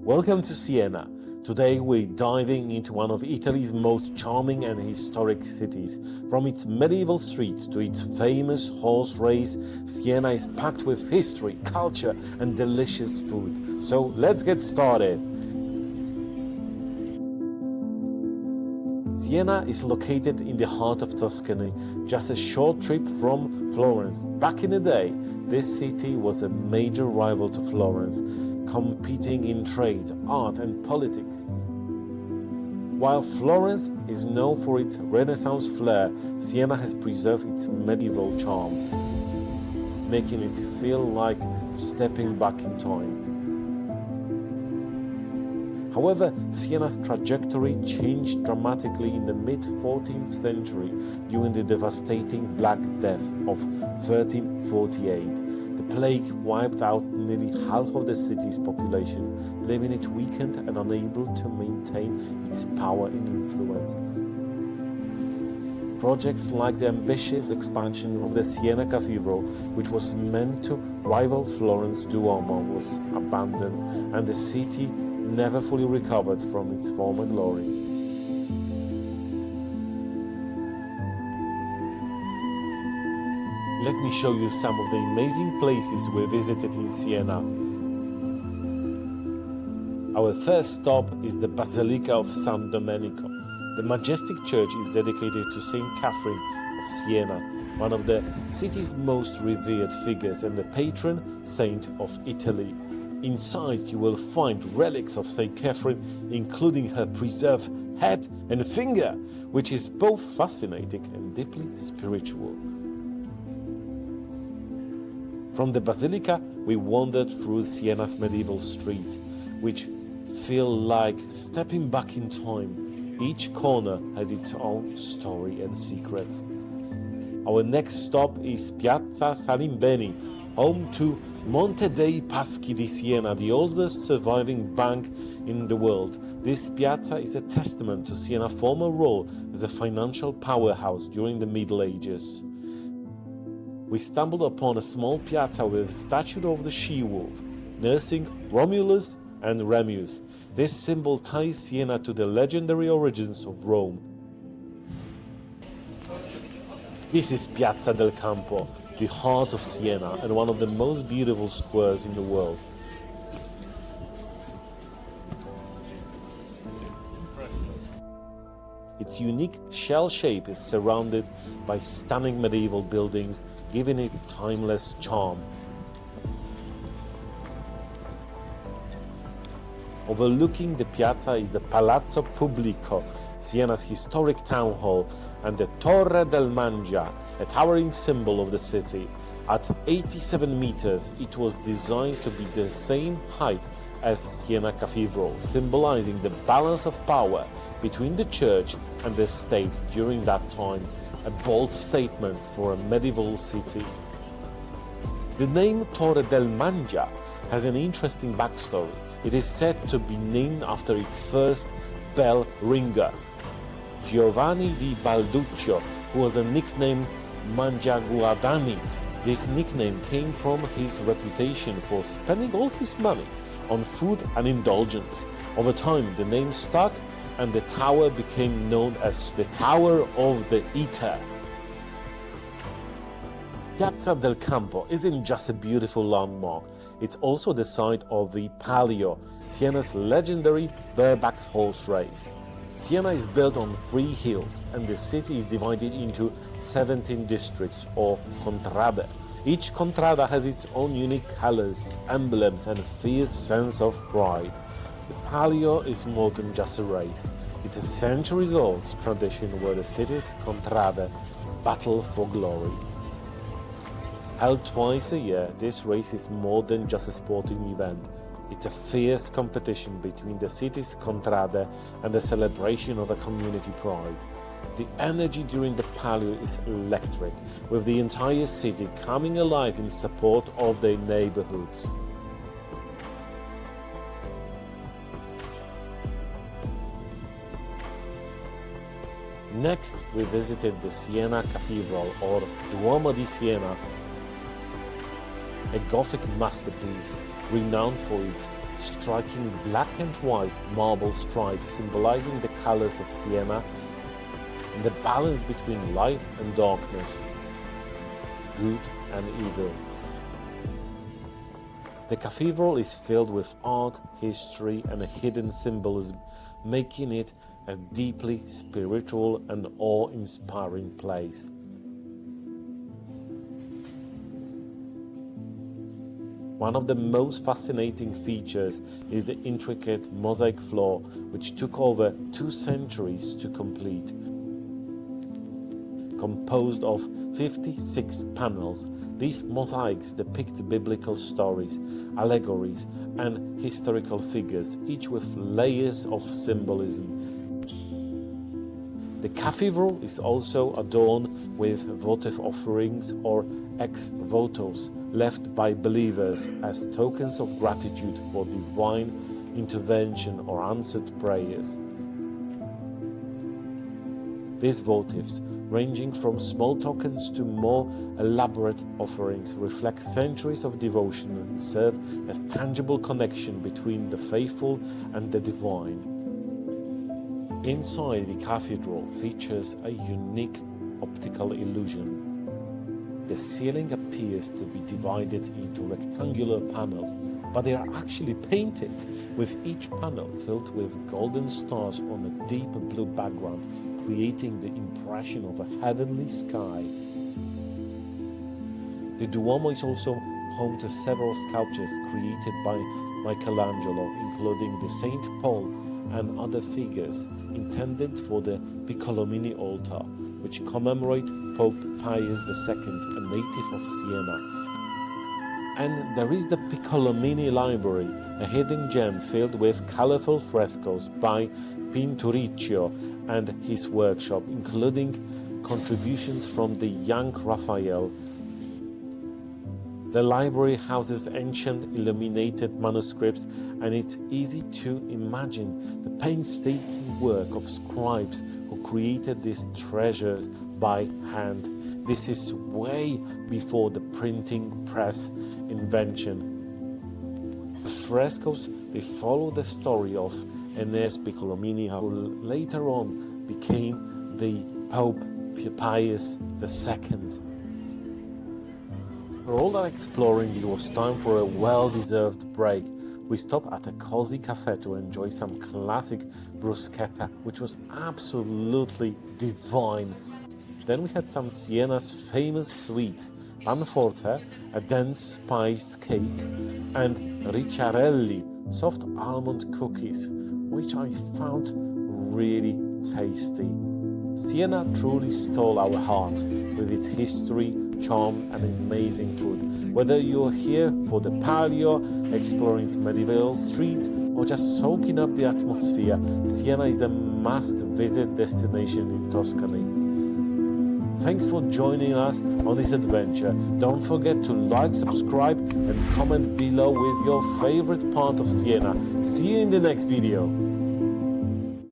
Welcome to Siena. Today we're diving into one of Italy's most charming and historic cities. From its medieval streets to its famous horse race, Siena is packed with history, culture and delicious food. So let's get started. Siena is located in the heart of Tuscany, just a short trip from Florence. Back in the day, this city was a major rival to Florence, competing in trade, art and politics. While Florence is known for its Renaissance flair, Siena has preserved its medieval charm, making it feel like stepping back in time. However, Siena's trajectory changed dramatically in the mid-14th century during the devastating Black Death of 1348. The plague wiped out nearly half of the city's population, leaving it weakened and unable to maintain its power and influence. Projects like the ambitious expansion of the Siena Cathedral, which was meant to rival Florence Duomo, was abandoned, and the city never fully recovered from its former glory. Let me show you some of the amazing places we visited in Siena. Our first stop is the Basilica of San Domenico. The majestic church is dedicated to Saint Catherine of Siena, one of the city's most revered figures and the patron saint of Italy. Inside you will find relics of Saint Catherine, including her preserved head and finger, which is both fascinating and deeply spiritual. From the Basilica, we wandered through Siena's medieval streets, which feel like stepping back in time. Each corner has its own story and secrets. Our next stop is Piazza Salimbeni, home to Monte dei Paschi di Siena, the oldest surviving bank in the world. This piazza is a testament to Siena's former role as a financial powerhouse during the Middle Ages. We stumbled upon a small piazza with a statue of the she-wolf, nursing Romulus and Remus. This symbol ties Siena to the legendary origins of Rome. This is Piazza del Campo, the heart of Siena and one of the most beautiful squares in the world. Its unique shell shape is surrounded by stunning medieval buildings, giving it timeless charm. Overlooking the piazza is the Palazzo Pubblico, Siena's historic town hall, and the Torre del Mangia, a towering symbol of the city. At 87 meters, it was designed to be the same height as Siena Cathedral, symbolizing the balance of power between the church and the state during that time, a bold statement for a medieval city. The name Torre del Mangia has an interesting backstory. It is said to be named after its first bell ringer, Giovanni di Balduccio, who was a nickname Mangiaguadani. This nickname came from his reputation for spending all his money on food and indulgence. Over time, the name stuck and the tower became known as the Tower of the Eater. Piazza del Campo isn't just a beautiful landmark, it's also the site of the Palio, Siena's legendary bareback horse race. Siena is built on 3 hills and the city is divided into 17 districts or contrade. Each contrada has its own unique colors, emblems and a fierce sense of pride. The Palio is more than just a race. It's a centuries-old tradition where the city's contrade battle for glory. Held twice a year, this race is more than just a sporting event. It's a fierce competition between the city's contrade and the celebration of a community pride. The energy during the Palio is electric, with the entire city coming alive in support of their neighborhoods. Next, we visited the Siena Cathedral, or Duomo di Siena, a Gothic masterpiece renowned for its striking black and white marble stripes symbolizing the colors of Siena and the balance between light and darkness, good and evil. The cathedral is filled with art, history and a hidden symbolism, making it a deeply spiritual and awe-inspiring place. One of the most fascinating features is the intricate mosaic floor, which took over 2 centuries to complete. Composed of 56 panels, these mosaics depict biblical stories, allegories, and historical figures, each with layers of symbolism. The cathedral is also adorned with votive offerings or ex votos left by believers as tokens of gratitude for divine intervention or answered prayers. These votives, ranging from small tokens to more elaborate offerings, reflect centuries of devotion and serve as tangible connection between the faithful and the divine. Inside the cathedral features a unique optical illusion. The ceiling appears to be divided into rectangular panels, but they are actually painted, with each panel filled with golden stars on a deep blue background, creating the impression of a heavenly sky. The Duomo is also home to several sculptures created by Michelangelo, including the Saint Paul and other figures intended for the Piccolomini altar, which commemorate Pope Pius II, a native of Siena. And there is the Piccolomini Library, a hidden gem filled with colorful frescoes by Pinturicchio and his workshop, including contributions from the young Raphael. The library houses ancient illuminated manuscripts, and it's easy to imagine the painstaking work of scribes who created these treasures by hand. This is way before the printing press invention. The frescoes, they follow the story of Enes Piccolomini, who later on became the Pope Pius II. For all that exploring, it was time for a well-deserved break. We stopped at a cozy cafe to enjoy some classic bruschetta, which was absolutely divine. Then we had some Siena's famous sweets, panforte, a dense spiced cake, and ricciarelli, soft almond cookies, which I found really tasty. Siena truly stole our hearts with its history, charm and amazing food. Whether you're here for the Palio, exploring its medieval streets, or just soaking up the atmosphere, Siena is a must-visit destination in Tuscany. Thanks for joining us on this adventure. Don't forget to like, subscribe and comment below with your favorite part of Siena. See you in the next video.